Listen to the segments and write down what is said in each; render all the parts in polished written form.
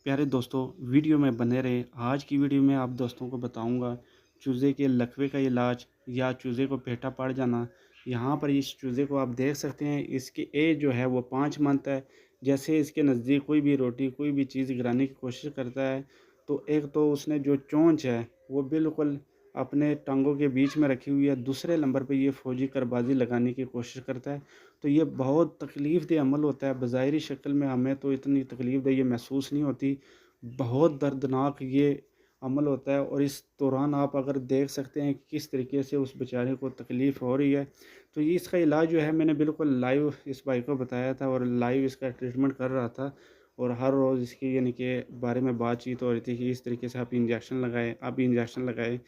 प्यारे दोस्तों, वीडियो में बने रहे। आज की वीडियो में आप दोस्तों को बताऊंगा चूज़े के लकवे का इलाज या चूज़े को पेटा पड़ जाना। यहाँ पर इस चूज़े को आप देख सकते हैं, इसकी एज जो है वो 5 मंथ है। जैसे इसके नज़दीक कोई भी रोटी कोई भी चीज़ गिराने की कोशिश करता है तो एक तो उसने जो चोंच है वो बिल्कुल अपने टांगों के बीच में रखी हुई है। दूसरे नंबर पे ये फौजी करबाजी लगाने की कोशिश करता है। तो ये बहुत तकलीफ़देह अमल होता है। बज़ाहिरी शक्ल में हमें तो इतनी तकलीफ़देह ये महसूस नहीं होती। बहुत दर्दनाक ये अमल होता है और इस दौरान आप अगर देख सकते हैं कि किस तरीके से उस बेचारे को तकलीफ़ हो रही है। तो ये इसका इलाज जो है मैंने बिल्कुल लाइव इस भाई को बताया था और लाइव इसका ट्रीटमेंट कर रहा था। और हर रोज़ इसकी यानी कि बारे में बातचीत हो रही थी कि इस तरीके से आप इंजेक्शन लगाएँ, आप इंजेक्शन लगाएँ।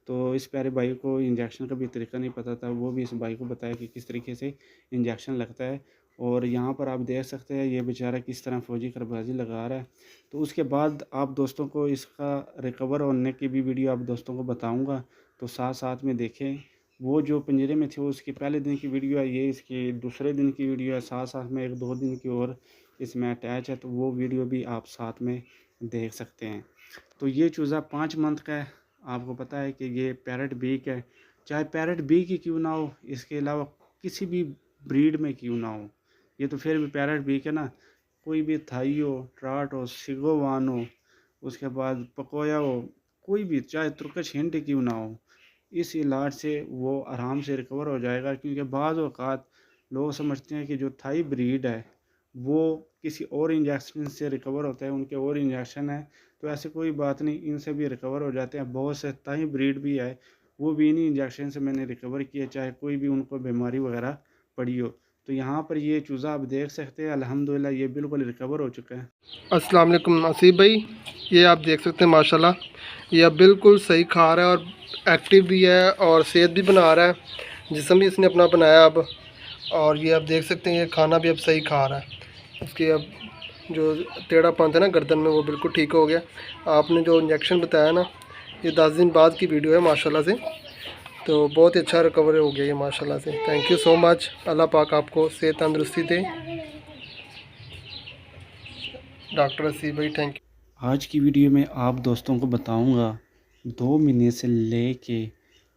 तो इस प्यारे भाई को इंजेक्शन का भी तरीका नहीं पता था। वो भी इस भाई को बताया कि किस तरीके से इंजेक्शन लगता है। और यहाँ पर आप देख सकते हैं ये बेचारा किस तरह फौजी करबाजी लगा रहा है। तो उसके बाद आप दोस्तों को इसका रिकवर होने की भी वीडियो आप दोस्तों को बताऊँगा, तो साथ साथ में देखें। वो जो पिंजरे में थे उसके पहले दिन की वीडियो है, ये इसके दूसरे दिन की वीडियो है। साथ साथ में 1-2 दिन की और इसमें अटैच है, तो वो वीडियो भी आप साथ में देख सकते हैं। तो ये चूज़ा 5 मंथ का है। आपको पता है कि ये पैरेट बीक है। चाहे पैरेट बीक ही क्यों ना हो, इसके अलावा किसी भी ब्रीड में क्यों ना हो, ये तो फिर भी पैरेट बीक है ना। कोई भी थाई हो, ट्राट हो, सिगोवान हो, उसके बाद पकोया हो, कोई भी चाहे तुर्किश हिंट ही क्यों ना हो, इस इलाज से वो आराम से रिकवर हो जाएगा। क्योंकि बाज़ औक़ात लोग समझते हैं कि जो थाई ब्रीड है वो किसी और इंजेक्शन से रिकवर होता है, उनके और इंजेक्शन है। तो ऐसी कोई बात नहीं, इनसे भी रिकवर हो जाते हैं। बहुत से थाई ब्रीड भी है, वो भी इन्हीं इंजेक्शन से मैंने रिकवर किया, चाहे कोई भी उनको बीमारी वगैरह पड़ी हो। तो यहाँ पर ये चूज़ा आप देख सकते हैं, अल्हम्दुलिल्लाह ये बिल्कुल रिकवर हो चुका है। अस्सलाम वालेकुम आसिफ भाई। ये आप देख सकते हैं माशाल्लाह, ये अब बिल्कुल सही खा रहा है और एक्टिव भी है और सेहत भी बना रहा है। जिस्म भी इसने अपना बनाया अब। और ये आप देख सकते हैं ये खाना भी अब सही खा रहा है। इसकी अब जो टेढ़ापन था ना गर्दन में वो बिल्कुल ठीक हो गया। आपने जो इंजेक्शन बताया ना, ये 10 दिन बाद की वीडियो है माशाल्लाह से। तो बहुत ही अच्छा रिकवर हो गया ये माशाल्लाह से। Thank you so much. अल्लाह पाक आपको सेहत तंदुरुस्ती दे। डॉक्टर आसिफ भाई, थैंक यू। आज की वीडियो में आप दोस्तों को बताऊंगा 2 महीने से लेके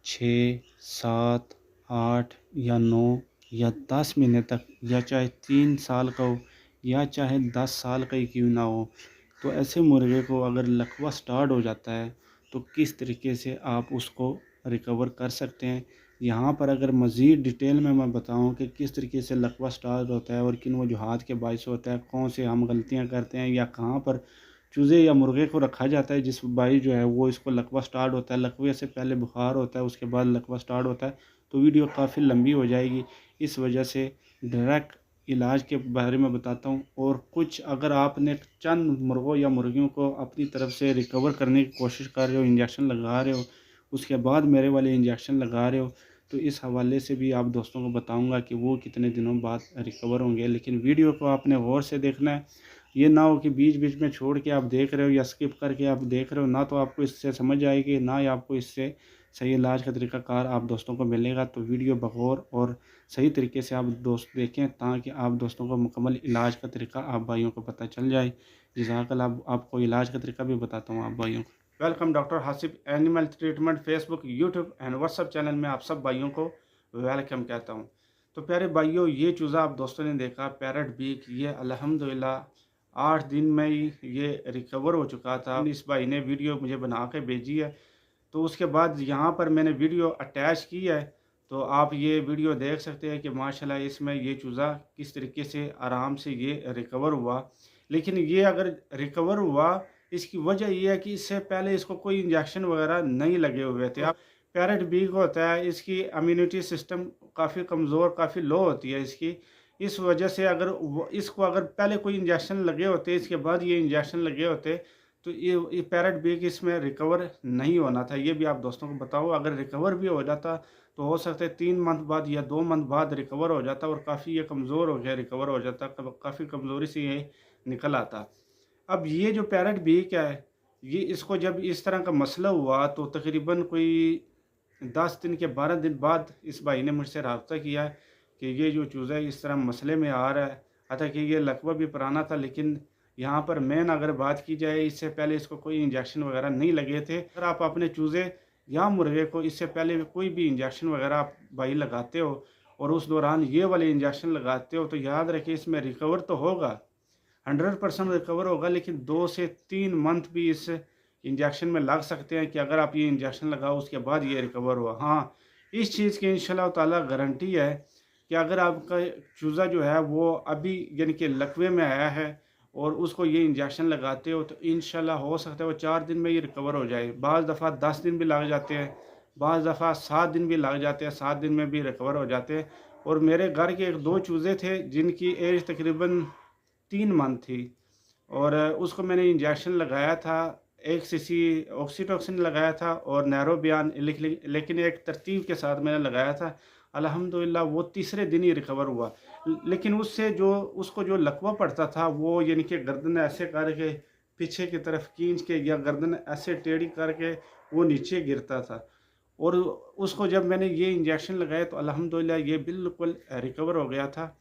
6, 7, 8 या 9 या 10 महीने तक, या चाहे 3 साल का हो या चाहे 10 साल का ही क्यों ना हो, तो ऐसे मुर्गे को अगर लकवा स्टार्ट हो जाता है तो किस तरीके से आप उसको रिकवर कर सकते हैं। यहाँ पर अगर मज़ीद डिटेल में मैं बताऊँ कि किस तरीके से लकवा स्टार्ट होता है और किन वजूहात के बायस होता है, कौन से हम गलतियाँ करते हैं या कहाँ पर चूज़े या मुर्गे को रखा जाता है जिस बाई जो है वो इसको लकवा स्टार्ट होता है, लकवे से पहले बुखार होता है, उसके बाद लकवा स्टार्ट होता है। तो वीडियो काफ़ी लंबी हो जाएगी, इस वजह से डायरेक्ट इलाज के बारे में बताता हूँ। और कुछ अगर आपने चंद मुर्गों या मुर्गियों को अपनी तरफ से रिकवर करने की कोशिश कर रहे हो, इंजेक्शन लगा रहे हो, उसके बाद मेरे वाले इंजेक्शन लगा रहे हो, तो इस हवाले से भी आप दोस्तों को बताऊंगा कि वो कितने दिनों बाद रिकवर होंगे। लेकिन वीडियो को आपने गौर से देखना है। ये ना हो कि बीच बीच में छोड़ के आप देख रहे हो या स्किप करके आप देख रहे हो, ना तो आपको इससे समझ आएगी, ना ही आपको इससे सही इलाज का तरीक़ाकार आप दोस्तों को मिलेगा। तो वीडियो बगौर और सही तरीके से आप दोस्त देखें ताकि आप दोस्तों को मुकम्मल इलाज का तरीका आप भाइयों को पता चल जाए। जज़ाकल्लाह। आपको इलाज का तरीका भी बताता हूँ आप भाइयों को। Welcome doctor Hasif animal treatment Facebook, YouTube and WhatsApp channel में आप सब भाइयों को वेलकम कहता हूँ। तो प्यारे भाइयों, ये चूज़ा आप दोस्तों ने देखा पैरेट बीक, ये अल्हम्दुलिल्लाह 8 दिन में ही ये रिकवर हो चुका था। इस भाई ने वीडियो मुझे बना के भेजी है, तो उसके बाद यहाँ पर मैंने वीडियो अटैच की है। तो आप ये वीडियो देख सकते हैं कि माशाल्लाह इसमें ये चूज़ा किस तरीके से आराम से ये रिकवर हुआ। लेकिन ये अगर रिकवर हुआ, इसकी वजह ये है कि इससे पहले इसको कोई इंजेक्शन वगैरह नहीं लगे हुए थे। अब पैरेट बीक होता है, इसकी इम्यूनिटी सिस्टम काफ़ी कमज़ोर, काफ़ी लो होती है इसकी। इस वजह से अगर इसको अगर पहले कोई इंजेक्शन लगे होते, इसके बाद ये इंजेक्शन लगे होते, तो ये पैरेट बीक इसमें रिकवर नहीं होना था। ये भी आप दोस्तों को बताओ, अगर रिकवर भी हो जाता तो हो सकता है 3 मंथ बाद या 2 मंथ बाद रिकवर हो जाता और काफ़ी ये कमज़ोर हो गया, रिकवर हो जाता, काफ़ी कमज़ोरी से ये निकल आता। अब ये जो पैरेट बीक है, ये इसको जब इस तरह का मसला हुआ तो तकरीबन कोई 10 दिन के 12 दिन बाद इस भाई ने मुझसे रब्ता किया कि ये जो चूज़ा है इस तरह मसले में आ रहा है। हालाँकि ये लकवा भी पुराना था, लेकिन यहाँ पर मेन अगर बात की जाए, इससे पहले इसको कोई इंजेक्शन वगैरह नहीं लगे थे। अगर आप अपने चूज़े या मुर्गे को इससे पहले कोई भी इंजेक्शन वगैरह आप भाई लगाते हो और उस दौरान ये वाले इंजेक्शन लगाते हो, तो याद रखिए इसमें रिकवर तो होगा, 100% रिकवर होगा, लेकिन 2 से 3 मंथ भी इस इंजेक्शन में लग सकते हैं कि अगर आप ये इंजेक्शन लगाओ उसके बाद ये रिकवर हुआ। हाँ, इस चीज़ की इंशाल्लाह ताला गारंटी है कि अगर आपका चूज़ा जो है वो अभी यानी कि लकवे में आया है और उसको ये इंजेक्शन लगाते हो, तो इंशाल्लाह हो सकता है वो 4 दिन में ये रिकवर हो जाए। बाज़ दफ़ा 10 दिन भी लग जाते हैं, बाज़ दफ़ा 7 दिन भी लग जाते हैं, 7 दिन में भी रिकवर हो जाते हैं। और मेरे घर के 1-2 चूज़े थे जिनकी एज तकरीबन 3 मंथ थी और उसको मैंने इंजेक्शन लगाया था, 1 सीसी ऑक्सीटोसिन लगाया था और नैरोबियान, लेकिन एक तरतीब के साथ मैंने लगाया था। अल्हम्दुलिल्लाह वो तीसरे दिन ही रिकवर हुआ। लेकिन उससे जो उसको जो लकवा पड़ता था वो यानी कि गर्दन ऐसे करके पीछे की तरफ खींच के या गर्दन ऐसे टेढ़ी करके वो नीचे गिरता था। और उसको जब मैंने ये इंजेक्शन लगाया तो अल्हम्दुलिल्लाह ये बिल्कुल रिकवर हो गया था।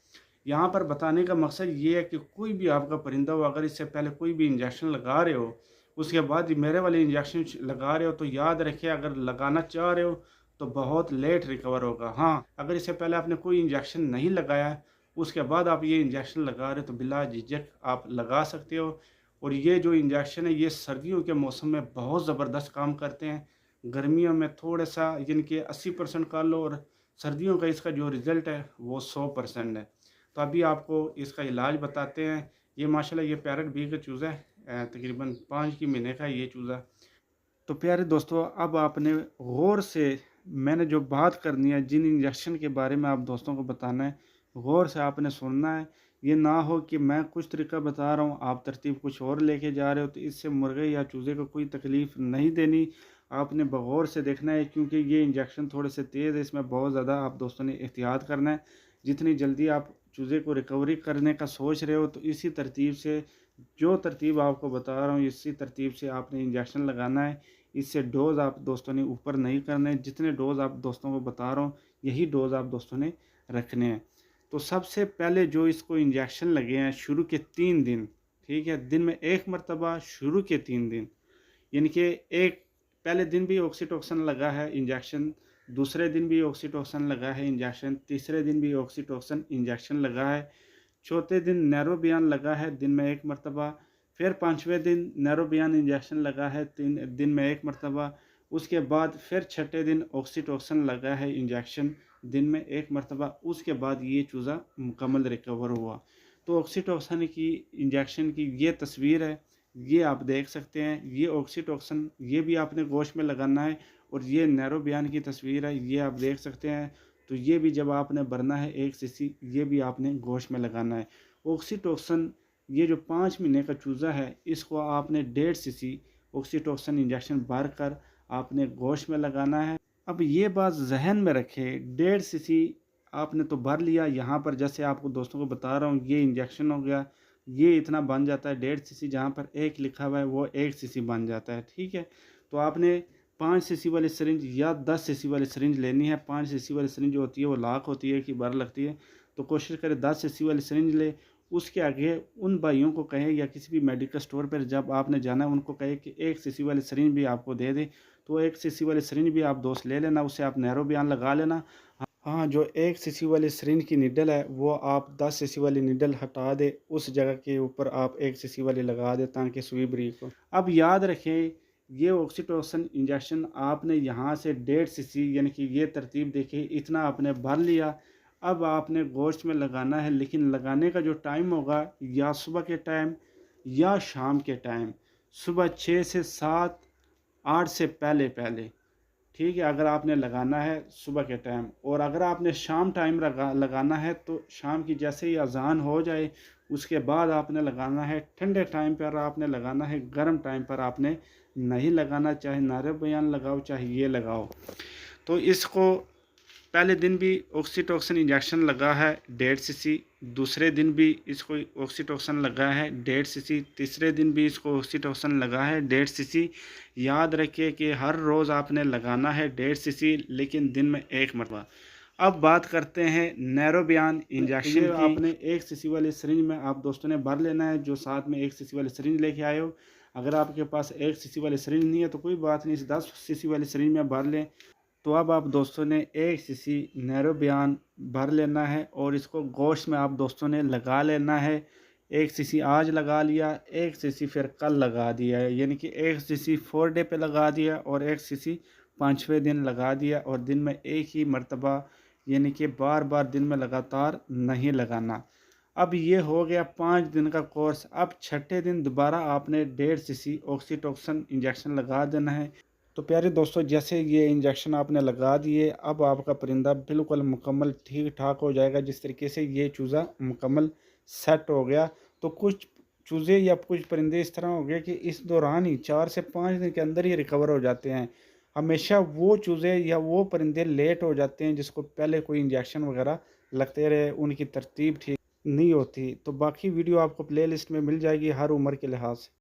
यहाँ पर बताने का मकसद ये है कि कोई भी आपका परिंदा हो, अगर इससे पहले कोई भी इंजेक्शन लगा रहे हो, उसके बाद मेरे वाले इंजेक्शन लगा रहे हो, तो याद रखिए अगर लगाना चाह रहे हो तो बहुत लेट रिकवर होगा। हाँ, अगर इससे पहले आपने कोई इंजेक्शन नहीं लगाया, उसके बाद आप ये इंजेक्शन लगा रहे हो, तो बिला झिझक आप लगा सकते हो। और ये जो इंजेक्शन है ये सर्दियों के मौसम में बहुत ज़बरदस्त काम करते हैं। गर्मियों में थोड़ा सा यानी कि 80% कर लो और सर्दियों का इसका जो रिज़ल्ट है वो 100% है। तो अभी आपको इसका इलाज बताते हैं। ये माशाल्लाह ये पैरट बी का चूज़ा है, तकरीबन 5 की महीने का है ये चूज़ा। तो प्यारे दोस्तों, अब आपने गौर से मैंने जो बात करनी है, जिन इंजेक्शन के बारे में आप दोस्तों को बताना है, गौर से आपने सुनना है। ये ना हो कि मैं कुछ तरीका बता रहा हूँ, आप तरतीब कुछ और लेके जा रहे हो, तो इससे मुर्गे या चूज़े को कोई तकलीफ़ नहीं देनी। आपने बगौर से देखना है क्योंकि ये इंजेक्शन थोड़े से तेज़ है, इसमें बहुत ज़्यादा आप दोस्तों ने एहतियात करना है। जितनी जल्दी आप चूज़े को रिकवरी करने का सोच रहे हो, तो इसी तरतीब से, जो तरतीब आपको बता रहा हूँ, इसी तरतीब से आपने इंजेक्शन लगाना है। इससे डोज़ आप दोस्तों ने ऊपर नहीं करने हैं, जितने डोज़ आप दोस्तों को बता रहा हूँ यही डोज़ आप दोस्तों ने रखने हैं। तो सबसे पहले जो इसको इंजेक्शन लगे हैं शुरू के 3 दिन, ठीक है, दिन में 1 मरतबा शुरू के 3 दिन, यानी कि एक पहले दिन भी ऑक्सीटोसिन लगा है इंजेक्शन, दूसरे दिन भी ऑक्सीटोसिन लगा है इंजेक्शन, तीसरे दिन भी ऑक्सीटोसिन इंजेक्शन लगा है, चौथे दिन नैरोबियान लगा है दिन में 1 मरतबा, फिर 5वें दिन नैरोबियान इंजेक्शन लगा है 3 दिन में 1 मरतबा, उसके बाद फिर छठे दिन ऑक्सीटोसिन लगा है इंजेक्शन दिन में 1 मरतबा। उसके बाद ये चूज़ा मुकम्मल रिकवर हुआ। तो ऑक्सीटोसिन की इंजेक्शन की ये तस्वीर है, ये आप देख सकते हैं। ये ऑक्सीटोसिन ये भी आपने गोश्त में लगाना है और ये नैरोबियान की तस्वीर है, ये आप देख सकते हैं। तो ये भी जब आपने भरना है 1 सीसी, ये भी आपने गोश्त में लगाना है। ऑक्सीटोसिन ये जो 5 महीने का चूज़ा है, इसको आपने 1.5 सीसी ऑक्सीटोसिन इंजेक्शन भर कर आपने गोश्त में लगाना है। अब ये बात जहन में रखें, 1.5 सीसी आपने तो भर लिया, यहाँ पर जैसे आपको दोस्तों को बता रहा हूँ ये इंजेक्शन हो गया, ये इतना बन जाता है 1.5 सीसी, जहाँ पर 1 लिखा हुआ है वो 1 सीसी बन जाता है, ठीक है। तो आपने 5 सीसी वाली सिरिंज या 10 सीसी वाली सिरिंज लेनी है। 5 सीसी वाली सिरिंज जो होती है वो लाख होती है कि बर लगती है, तो कोशिश करें 10 सीसी वाली सिरिंज ले। उसके आगे उन भाइयों को कहें या किसी भी मेडिकल स्टोर पर जब आपने जाना है उनको कहें कि 1 सीसी वाली सिरिंज भी आपको दे दें, तो 1 सीसी वाली सिरिंज भी आप दोस्त ले लेना, उससे आप नैरोबियान लगा लेना। हाँ, जो 1 सीसी वाली सिरिंज की निडल है वो आप 10 सीसी वाली निडल हटा दें, उस जगह के ऊपर आप 1 सीसी वाली लगा दें ताकि सुई बरीक हो। अब याद रखें, ये ऑक्सीटोसिन इंजेक्शन आपने यहाँ से 1.5 सीसी यानी कि ये तरतीब देखिए, इतना आपने भर लिया। अब आपने गोश्त में लगाना है, लेकिन लगाने का जो टाइम होगा या सुबह के टाइम या शाम के टाइम, सुबह 6 से 7, 8 से पहले पहले, ठीक है। अगर आपने लगाना है सुबह के टाइम, और अगर आपने शाम टाइम लगाना है तो शाम की जैसे ही अजान हो जाए उसके बाद आपने लगाना है। ठंडे टाइम पर आपने लगाना है, गर्म टाइम पर आपने नहीं लगाना, चाहे नैरोबियान लगाओ चाहे ये लगाओ। तो इसको पहले दिन भी ऑक्सीटोसिन इंजेक्शन लगा है 1.5 सीसी, दूसरे दिन भी इसको ऑक्सीटोसिन लगा है 1.5 सीसी, तीसरे दिन भी इसको ऑक्सीटोसिन लगा है 1.5 सीसी। याद रखिए कि हर रोज़ आपने लगाना है 1.5 सीसी, लेकिन दिन में 1 मरतबा। अब बात करते हैं नैरोबियान इंजेक्शन की। आपने 1 सीसी वाली सिरिंज में आप दोस्तों ने भर लेना है, जो साथ में 1 सीसी वाली सिरिंज लेके आए हो। अगर आपके पास 1 सीसी वाली सिरिंज नहीं है तो कोई बात नहीं, 10 सीसी वाली सिरिंज में भर लें। तो अब आप दोस्तों ने 1 सीसी नैरोबियान भर लेना है और इसको गोश्त में आप दोस्तों ने लगा लेना है। 1 सीसी आज लगा लिया, 1 सीसी फिर कल लगा दिया है, यानी कि 1 सीसी 4 डे पे लगा दिया और 1 सीसी 5वें दिन लगा दिया। और दिन में एक ही मर्तबा, यानी कि बार बार दिन में लगातार नहीं लगाना। अब ये हो गया 5 दिन का कोर्स। अब छठे दिन दोबारा आपने 1.5 सीसी ऑक्सीटोसिन इंजेक्शन लगा देना है। तो प्यारे दोस्तों, जैसे ये इंजेक्शन आपने लगा दिए, अब आपका परिंदा बिल्कुल मुकम्मल ठीक ठाक हो जाएगा। जिस तरीके से ये चूज़ा मुकम्मल सेट हो गया, तो कुछ चूज़े या कुछ परिंदे इस तरह हो गए कि इस दौरान ही 4 से 5 दिन के अंदर ही रिकवर हो जाते हैं। हमेशा वो चूज़े या वो परिंदे लेट हो जाते हैं जिसको पहले कोई इंजेक्शन वगैरह लगते रहे, उनकी तरतीब ठीक नहीं होती। तो बाकी वीडियो आपको प्लेलिस्ट में मिल जाएगी हर उम्र के लिहाज से।